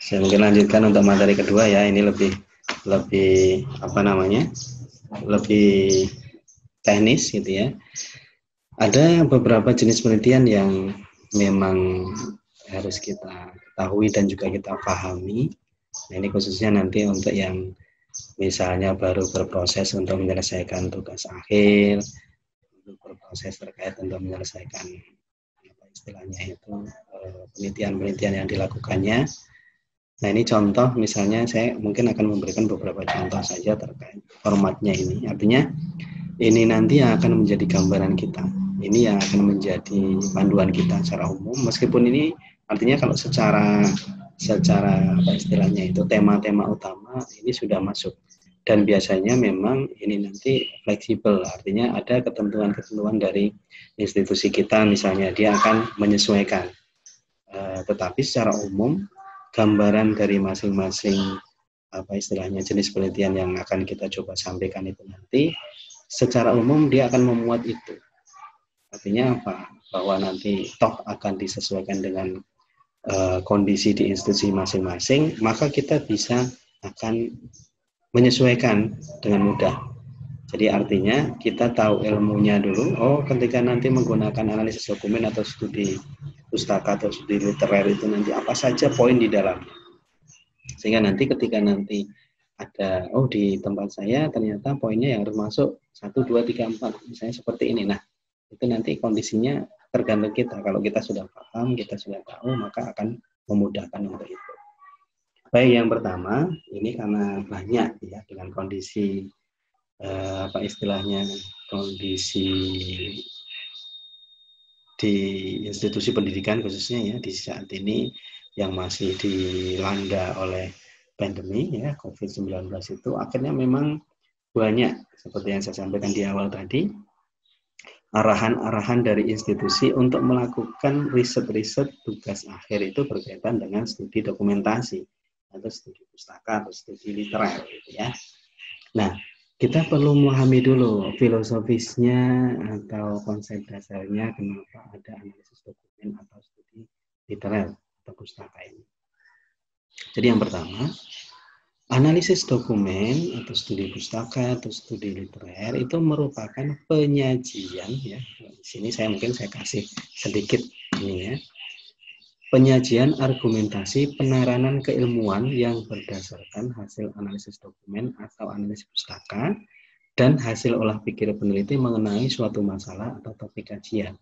Saya mungkin lanjutkan untuk materi kedua ya. Ini lebih apa namanya? Lebih teknis gitu ya. Ada beberapa jenis penelitian yang memang harus kita ketahui dan juga kita pahami. Nah, ini khususnya nanti untuk yang misalnya baru berproses untuk menyelesaikan tugas akhir, berproses terkait untuk menyelesaikan apa istilahnya itu penelitian-penelitian yang dilakukannya. Nah, ini contoh misalnya saya mungkin akan memberikan beberapa contoh saja terkait formatnya ini. Artinya ini nanti yang akan menjadi gambaran kita. Ini yang akan menjadi panduan kita secara umum. Meskipun ini artinya kalau secara apa istilahnya itu tema-tema utama ini sudah masuk. Dan biasanya memang ini nanti fleksibel, artinya ada ketentuan-ketentuan dari institusi kita, misalnya dia akan menyesuaikan. Tetapi secara umum gambaran dari masing-masing apa istilahnya jenis penelitian yang akan kita coba sampaikan itu nanti secara umum dia akan memuat itu. Artinya apa? Bahwa nanti toh akan disesuaikan dengan kondisi di institusi masing-masing, maka kita bisa akan menyesuaikan dengan mudah. Jadi artinya kita tahu ilmunya dulu. Oh, ketika nanti menggunakan analisis dokumen atau studi pustaka atau studi literer itu nanti apa saja poin di dalamnya. Sehingga nanti ketika nanti ada, oh di tempat saya ternyata poinnya yang harus masuk 1, 2, 3, 4, misalnya seperti ini. Nah, itu nanti kondisinya tergantung kita. Kalau kita sudah paham, kita sudah tahu, maka akan memudahkan untuk itu. Baik, yang pertama, ini karena banyak ya dengan kondisi apa istilahnya, kondisi di institusi pendidikan khususnya ya di saat ini yang masih dilanda oleh pandemi ya COVID-19 itu akhirnya memang banyak seperti yang saya sampaikan di awal tadi arahan-arahan dari institusi untuk melakukan riset-riset tugas akhir itu berkaitan dengan studi dokumentasi atau studi pustaka atau studi literer gitu ya. Nah, kita perlu memahami dulu filosofisnya atau konsep dasarnya kenapa ada analisis dokumen atau studi literer atau pustaka ini. Jadi yang pertama, analisis dokumen atau studi pustaka atau studi literer itu merupakan penyajian ya. Di sini saya kasih sedikit ini ya. Penyajian argumentasi penaranan keilmuan yang berdasarkan hasil analisis dokumen atau analisis pustaka dan hasil olah pikir peneliti mengenai suatu masalah atau topik kajian.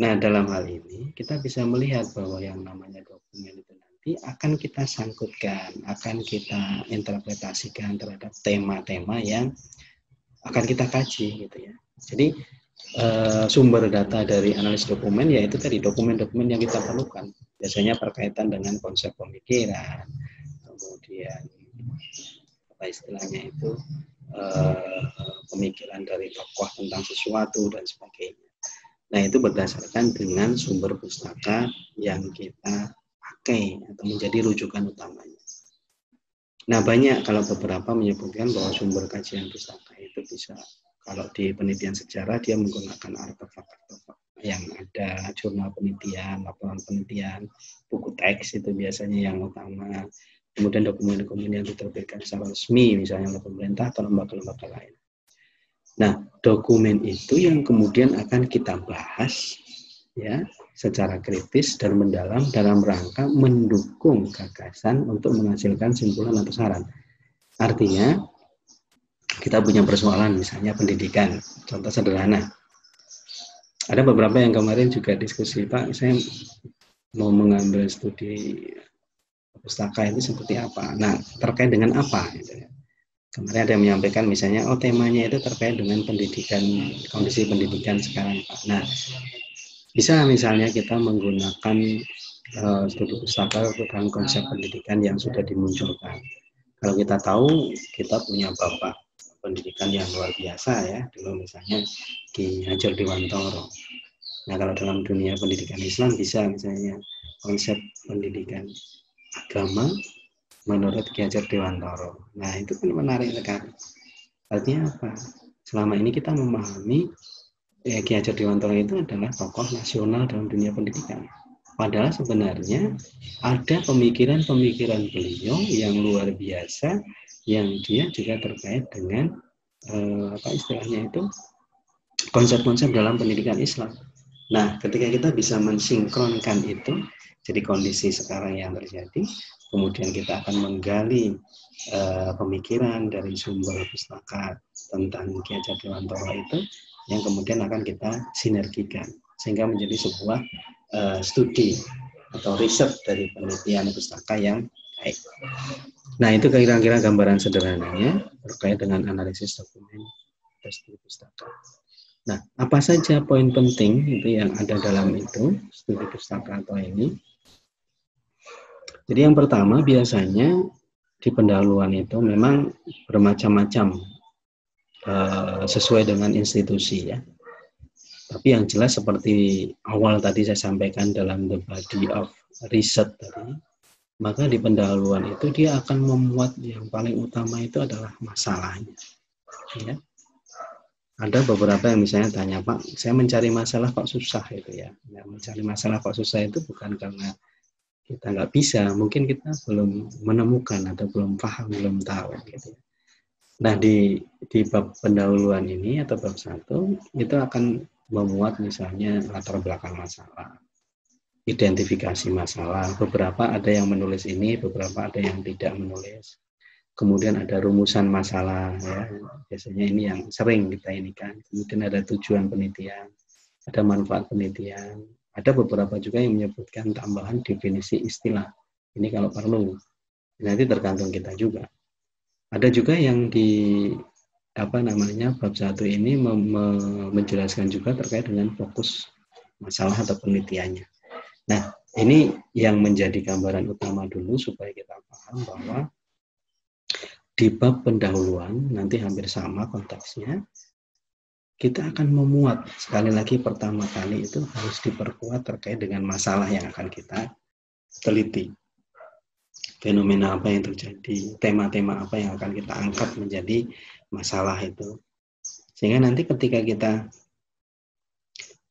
Nah, dalam hal ini kita bisa melihat bahwa yang namanya dokumen itu nanti akan kita sangkutkan, akan kita interpretasikan terhadap tema-tema yang akan kita kaji gitu ya. Jadi sumber data dari analis dokumen yaitu tadi dokumen-dokumen yang kita perlukan. Biasanya berkaitan dengan konsep pemikiran, kemudian apa istilahnya itu pemikiran dari tokoh tentang sesuatu dan sebagainya. Nah, itu berdasarkan dengan sumber pustaka yang kita pakai atau menjadi rujukan utamanya. Nah, banyak kalau beberapa menyebutkan bahwa sumber kajian pustaka itu bisa, kalau di penelitian sejarah dia menggunakan artefak-artefak yang ada, jurnal penelitian, laporan penelitian, buku teks itu biasanya yang utama. Kemudian dokumen-dokumen yang diterbitkan secara resmi misalnya oleh pemerintah atau lembaga-lembaga lain. Nah, dokumen itu yang kemudian akan kita bahas ya secara kritis dan mendalam dalam rangka mendukung gagasan untuk menghasilkan simpulan atau saran. Artinya kita punya persoalan misalnya pendidikan, contoh sederhana. Ada beberapa yang kemarin juga diskusi, Pak, saya mau mengambil studi pustaka itu seperti apa. Nah, terkait dengan apa? Gitu ya. Kemarin ada yang menyampaikan misalnya, oh temanya itu terkait dengan pendidikan, kondisi pendidikan sekarang, Pak. Nah, bisa misalnya kita menggunakan studi pustaka tentang konsep pendidikan yang sudah dimunculkan. Kalau kita tahu, kita punya bapak pendidikan yang luar biasa ya, dulu misalnya Ki Hajar Dewantoro. Nah, kalau dalam dunia pendidikan Islam bisa misalnya konsep pendidikan agama menurut Ki Hajar Dewantoro. Nah, itu kan menarik sekali. Artinya apa? Selama ini kita memahami Ki Hajar Dewantoro itu adalah tokoh nasional dalam dunia pendidikan. Padahal sebenarnya ada pemikiran-pemikiran beliau yang luar biasa, yang dia juga terkait dengan apa istilahnya itu, konsep-konsep dalam pendidikan Islam. Nah, ketika kita bisa mensinkronkan itu, jadi kondisi sekarang yang terjadi, kemudian kita akan menggali pemikiran dari sumber pustaka tentang Ki Hajar Dewantara itu, yang kemudian akan kita sinergikan sehingga menjadi sebuah studi atau riset dari penelitian pustaka yang baik. Nah, itu kira-kira gambaran sederhananya terkait dengan analisis dokumen dan studi pustaka. Nah, apa saja poin penting itu yang ada dalam itu studi pustaka atau ini? Jadi yang pertama biasanya di pendahuluan itu memang bermacam-macam sesuai dengan institusi ya. Tapi yang jelas seperti awal tadi saya sampaikan dalam the body of research tadi, maka di pendahuluan itu dia akan memuat yang paling utama itu adalah masalahnya. Ya. Ada beberapa yang misalnya tanya, Pak, saya mencari masalah kok susah itu ya. Nah, mencari masalah kok susah itu bukan karena kita nggak bisa, mungkin kita belum menemukan atau belum paham, belum tahu gitu. Nah, di bab pendahuluan ini atau bab 1 itu akan memuat misalnya latar belakang masalah, identifikasi masalah. Beberapa ada yang menulis ini, beberapa ada yang tidak menulis. Kemudian ada rumusan masalah, ya. Biasanya ini yang sering kita ini kan. Kemudian ada tujuan penelitian, ada manfaat penelitian. Ada beberapa juga yang menyebutkan tambahan definisi istilah. Ini kalau perlu, nanti tergantung kita juga. Ada juga yang di bab 1 ini menjelaskan juga terkait dengan fokus masalah atau penelitiannya. Nah, ini yang menjadi gambaran utama dulu supaya kita paham bahwa di bab pendahuluan nanti hampir sama konteksnya. Kita akan memuat, sekali lagi pertama kali itu harus diperkuat terkait dengan masalah yang akan kita teliti. Fenomena apa yang terjadi, tema-tema apa yang akan kita angkat menjadi masalah itu. Sehingga nanti ketika kita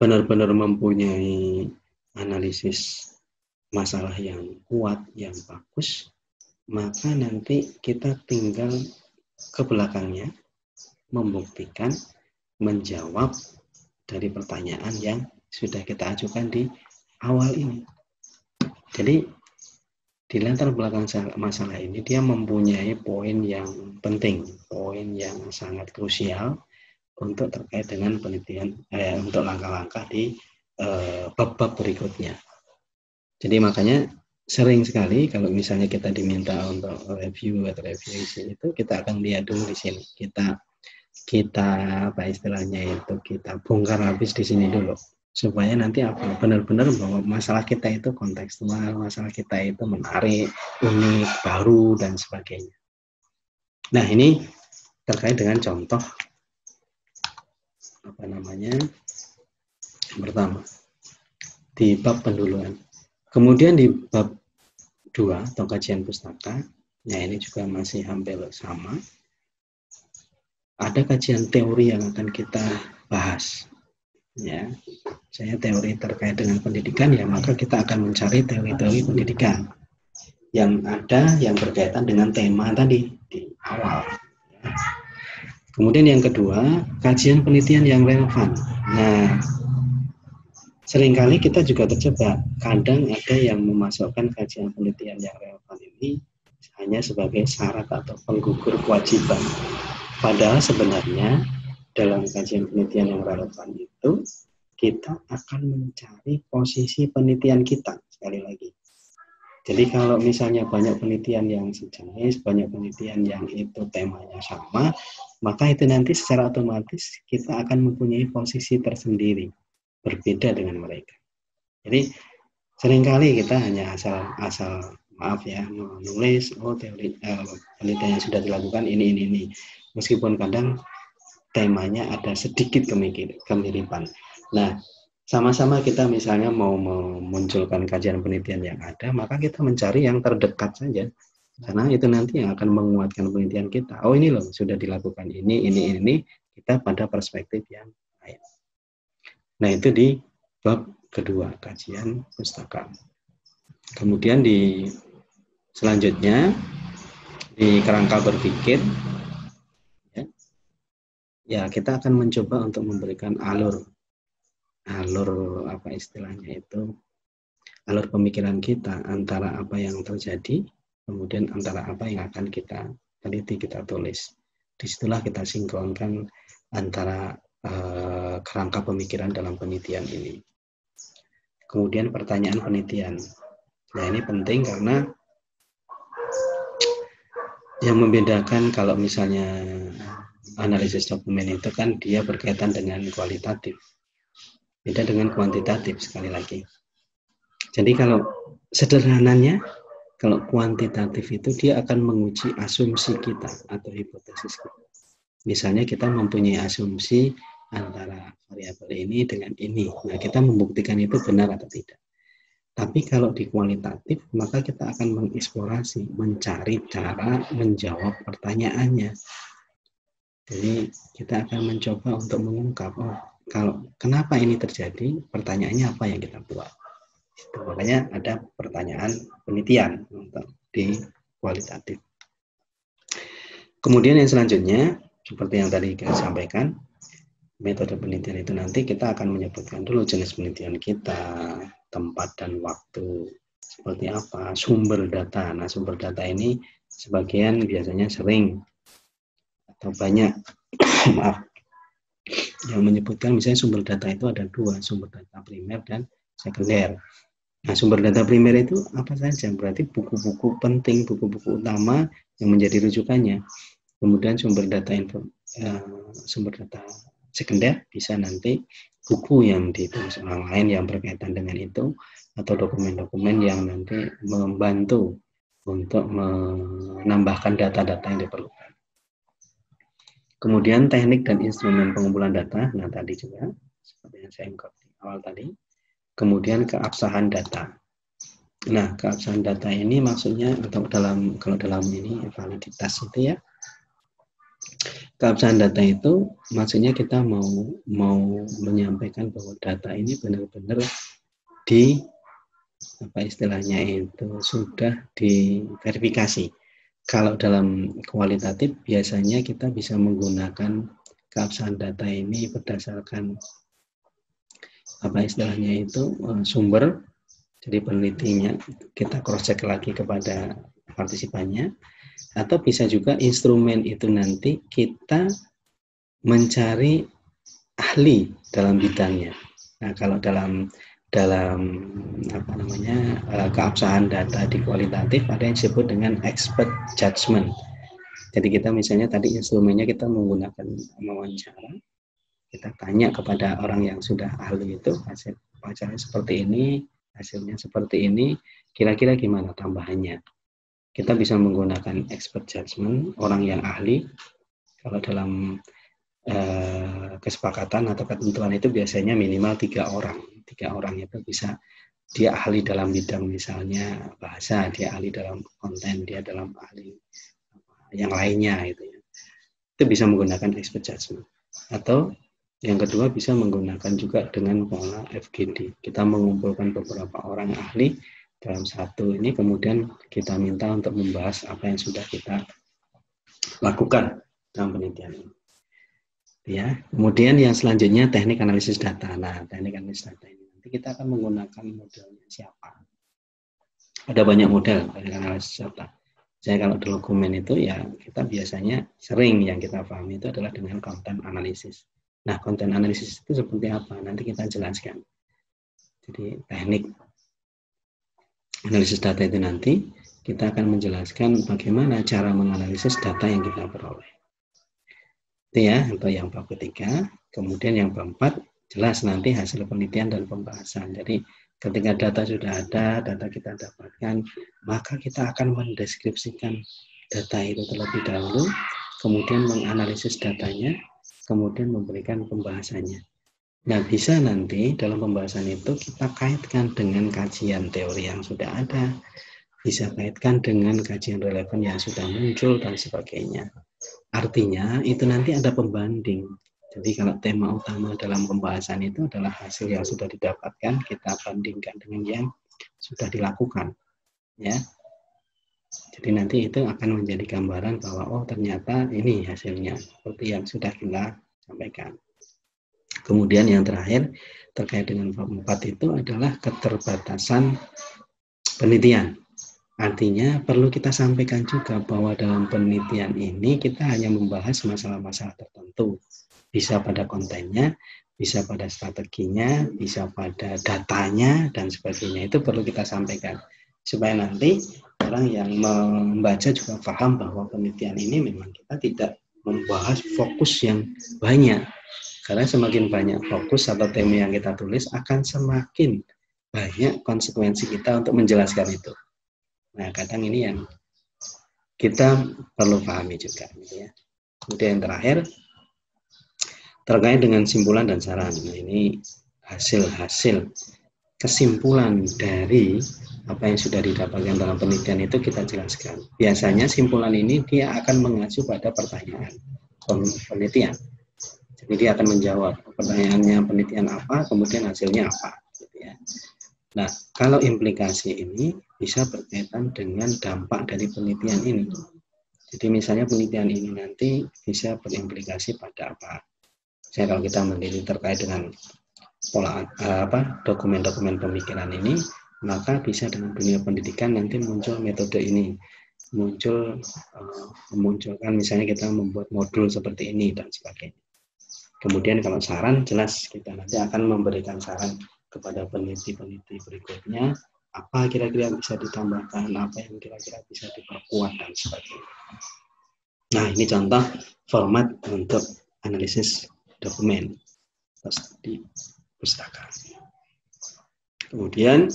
benar-benar mempunyai analisis masalah yang kuat, yang bagus, maka nanti kita tinggal ke belakangnya membuktikan, menjawab dari pertanyaan yang sudah kita ajukan di awal ini. Jadi di latar belakang masalah ini dia mempunyai poin yang penting, poin yang sangat krusial untuk terkait dengan penelitian, untuk langkah-langkah di bab-bab berikutnya. Jadi makanya sering sekali kalau misalnya kita diminta untuk review atau review itu, kita akan lihat dulu di sini. Kita apa istilahnya itu, kita bongkar habis di sini dulu supaya nanti apa benar-benar bahwa masalah kita itu kontekstual, masalah kita itu menarik, unik, baru dan sebagainya. Nah, ini terkait dengan contoh yang pertama di bab pendahuluan. Kemudian di bab 2 atau kajian pustaka, nah ini juga masih hampir sama. Ada kajian teori yang akan kita bahas. Ya, saya teori terkait dengan pendidikan, ya maka kita akan mencari teori-teori pendidikan yang ada yang berkaitan dengan tema tadi di awal. Ya. Kemudian yang kedua, kajian penelitian yang relevan. Nah, seringkali kita juga terjebak. Kadang ada yang memasukkan kajian penelitian yang relevan ini hanya sebagai syarat atau penggugur kewajiban. Padahal sebenarnya dalam kajian penelitian yang relevan itu kita akan mencari posisi penelitian kita sekali lagi. Jadi kalau misalnya banyak penelitian yang sejenis, banyak penelitian yang itu temanya sama, maka itu nanti secara otomatis kita akan mempunyai posisi tersendiri, berbeda dengan mereka. Jadi seringkali kita hanya asal maaf ya menulis teori penelitian yang sudah dilakukan ini. Meskipun kadang temanya ada sedikit kemiripan. Nah, sama-sama kita misalnya mau memunculkan kajian penelitian yang ada, maka kita mencari yang terdekat saja. Karena itu nanti yang akan menguatkan penelitian kita. Oh, ini loh sudah dilakukan ini, kita pada perspektif yang lain. Nah, itu di bab kedua, kajian pustaka. Kemudian selanjutnya di kerangka berpikir, ya kita akan mencoba untuk memberikan alur apa istilahnya itu, alur pemikiran kita antara apa yang terjadi, kemudian antara apa yang akan kita teliti, kita tulis. Disitulah kita sinkronkan antara kerangka pemikiran dalam penelitian ini. Kemudian pertanyaan penelitian. Nah, ini penting karena yang membedakan kalau misalnya analisis dokumen itu kan dia berkaitan dengan kualitatif. Beda dengan kuantitatif sekali lagi. Jadi kalau sederhananya, kalau kuantitatif itu dia akan menguji asumsi kita atau hipotesis kita. Misalnya kita mempunyai asumsi antara variabel ini dengan ini. Nah, kita membuktikan itu benar atau tidak. Tapi kalau di kualitatif, maka kita akan mengeksplorasi, mencari cara menjawab pertanyaannya. Jadi kita akan mencoba untuk mengungkap, kalau kenapa ini terjadi, pertanyaannya apa yang kita buat. Itu makanya ada pertanyaan penelitian untuk di kualitatif. Kemudian yang selanjutnya, seperti yang tadi kita sampaikan, metode penelitian itu nanti kita akan menyebutkan dulu jenis penelitian kita, tempat dan waktu, seperti apa, sumber data. Nah, sumber data ini sebagian biasanya sering atau banyak maaf, yang menyebutkan misalnya sumber data itu ada dua, sumber data primer dan sekunder. Nah, sumber data primer itu apa saja? Berarti buku-buku penting, buku-buku utama yang menjadi rujukannya. Kemudian sumber data sekunder bisa nanti buku yang ditulis orang lain yang berkaitan dengan itu, atau dokumen-dokumen yang nanti membantu untuk menambahkan data-data yang diperlukan. Kemudian teknik dan instrumen pengumpulan data, nah tadi juga seperti yang saya ungkap di awal tadi. Kemudian keabsahan data. Nah, keabsahan data ini maksudnya atau kalau dalam ini validitas itu ya. Keabsahan data itu maksudnya kita mau menyampaikan bahwa data ini benar-benar apa istilahnya itu sudah diverifikasi. Kalau dalam kualitatif biasanya kita bisa menggunakan keabsahan data ini berdasarkan apa istilahnya itu sumber. Jadi penelitinya kita cross check lagi kepada partisipannya, atau bisa juga instrumen itu nanti kita mencari ahli dalam bidangnya. Nah, kalau dalam apa namanya keabsahan data di kualitatif ada yang disebut dengan expert judgment. Jadi kita misalnya tadi instrumennya kita menggunakan wawancara, kita tanya kepada orang yang sudah ahli itu, hasil wawancara seperti ini, hasilnya seperti ini, kira-kira gimana tambahannya. Kita bisa menggunakan expert judgment, orang yang ahli. Kalau dalam kesepakatan atau ketentuan itu biasanya minimal 3 orang. 3 orang itu bisa, dia ahli dalam bidang misalnya bahasa, dia ahli dalam konten, dia dalam ahli yang lainnya gitu ya. Itu bisa menggunakan expert judgment. Atau yang kedua bisa menggunakan juga dengan pola FGD. Kita mengumpulkan beberapa orang ahli dalam satu ini, kemudian kita minta untuk membahas apa yang sudah kita lakukan dalam penelitian ini. Ya, kemudian yang selanjutnya teknik analisis data. Nah, teknik analisis data ini nanti kita akan menggunakan modelnya siapa. Ada banyak model teknik analisis data. Saya kalau di dokumen itu ya kita biasanya sering yang kita pahami itu adalah dengan konten analisis. Nah, konten analisis itu seperti apa? Nanti kita jelaskan. Jadi teknik analisis data itu nanti kita akan menjelaskan bagaimana cara menganalisis data yang kita peroleh. Itu ya, untuk yang bab ketiga. Kemudian yang bab 4 jelas nanti hasil penelitian dan pembahasan. Jadi ketika data sudah ada, data kita dapatkan, maka kita akan mendeskripsikan data itu terlebih dahulu, kemudian menganalisis datanya, kemudian memberikan pembahasannya. Nah, bisa nanti dalam pembahasan itu kita kaitkan dengan kajian teori yang sudah ada, bisa kaitkan dengan kajian relevan yang sudah muncul dan sebagainya. Artinya itu nanti ada pembanding. Jadi kalau tema utama dalam pembahasan itu adalah hasil yang sudah didapatkan, kita bandingkan dengan yang sudah dilakukan, ya. Jadi nanti itu akan menjadi gambaran bahwa oh ternyata ini hasilnya seperti yang sudah kita sampaikan. Kemudian yang terakhir terkait dengan bab 4 itu adalah keterbatasan penelitian. Artinya perlu kita sampaikan juga bahwa dalam penelitian ini kita hanya membahas masalah-masalah tertentu. Bisa pada kontennya, bisa pada strateginya, bisa pada datanya, dan sebagainya. Itu perlu kita sampaikan. Supaya nanti orang yang membaca juga paham bahwa penelitian ini memang kita tidak membahas fokus yang banyak. Karena semakin banyak fokus atau tema yang kita tulis akan semakin banyak konsekuensi kita untuk menjelaskan itu. Nah, kadang ini yang kita perlu pahami juga, gitu ya. Kemudian yang terakhir terkait dengan simpulan dan saran. Nah, ini hasil-hasil kesimpulan dari apa yang sudah didapatkan dalam penelitian itu kita jelaskan. Biasanya simpulan ini dia akan mengacu pada pertanyaan penelitian. Jadi dia akan menjawab pertanyaannya penelitian apa, kemudian hasilnya apa, gitu ya. Nah, kalau implikasi ini bisa berkaitan dengan dampak dari penelitian ini. Jadi misalnya penelitian ini nanti bisa berimplikasi pada apa? Misalnya kalau kita meneliti terkait dengan pola dokumen-dokumen pemikiran ini, maka bisa dengan dunia pendidikan nanti muncul metode ini, memunculkan misalnya kita membuat modul seperti ini dan sebagainya. Kemudian kalau saran jelas kita nanti akan memberikan saran kepada peneliti-peneliti berikutnya, apa kira-kira bisa ditambahkan, apa yang kira-kira bisa diperkuat dan sebagainya. Nah, ini contoh format untuk analisis dokumen di pustaka. Kemudian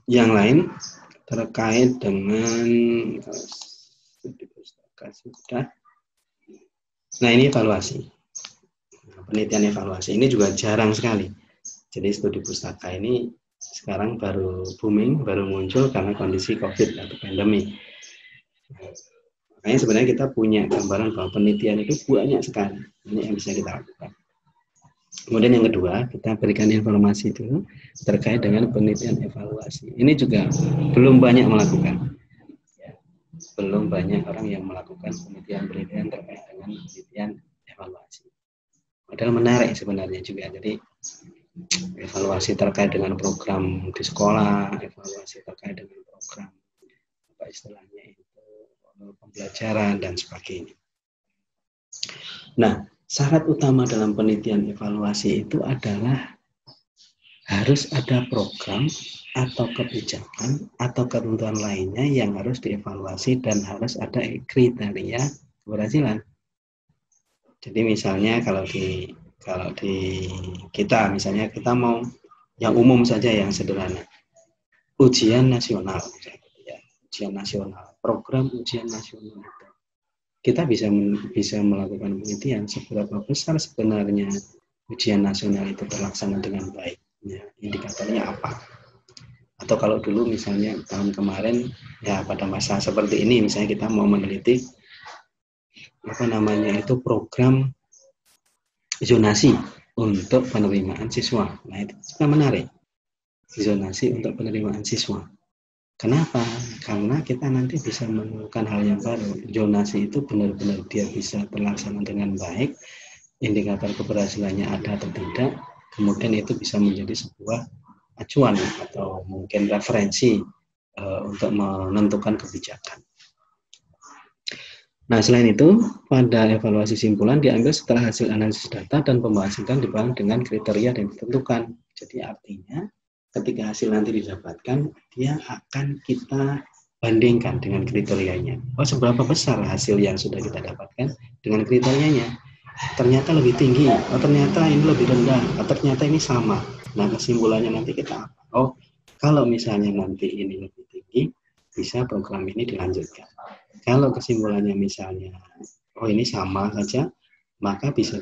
yang lain terkait dengan di pustaka sudah. Nah, ini evaluasi. Penelitian evaluasi ini juga jarang sekali. Jadi studi pustaka ini sekarang baru booming, baru muncul karena kondisi COVID atau pandemi. Makanya sebenarnya kita punya gambaran bahwa penelitian itu banyak sekali. Ini yang bisa kita lakukan. Kemudian yang kedua, kita berikan informasi itu terkait dengan penelitian evaluasi. Ini juga belum banyak melakukan. Belum banyak orang yang melakukan penelitian-penelitian terkait dengan penelitian evaluasi. Padahal menarik sebenarnya juga. Jadi evaluasi terkait dengan program di sekolah, evaluasi terkait dengan program apa istilahnya itu pembelajaran dan sebagainya. Nah, syarat utama dalam penelitian evaluasi itu adalah harus ada program atau kebijakan atau ketentuan lainnya yang harus dievaluasi dan harus ada kriteria keberhasilan. Jadi misalnya kalau di kita misalnya kita mau yang umum saja yang sederhana, ujian nasional, ya, ujian nasional, program ujian nasional itu kita bisa melakukan penelitian seberapa besar sebenarnya ujian nasional itu terlaksana dengan baik, ya, indikatornya apa? Atau kalau dulu misalnya tahun kemarin ya pada masa seperti ini misalnya kita mau meneliti itu program zonasi untuk penerimaan siswa. Nah, itu juga menarik. Zonasi untuk penerimaan siswa. Kenapa? Karena kita nanti bisa menemukan hal yang baru. Zonasi itu benar-benar dia bisa terlaksana dengan baik, indikator keberhasilannya ada atau tidak, kemudian itu bisa menjadi sebuah acuan atau mungkin referensi untuk menentukan kebijakan. Nah, selain itu, pada evaluasi simpulan diambil setelah hasil analisis data dan pembahasan dibanding dengan kriteria yang ditentukan. Jadi artinya, ketika hasil nanti didapatkan, dia akan kita bandingkan dengan kriterianya. Oh, seberapa besar hasil yang sudah kita dapatkan dengan kriterianya? Ternyata lebih tinggi, oh ternyata ini lebih rendah, oh ternyata ini sama. Nah, kesimpulannya nanti kita apa? Oh, kalau misalnya nanti ini lebih tinggi, bisa program ini dilanjutkan. Kalau kesimpulannya misalnya, oh ini sama saja, maka bisa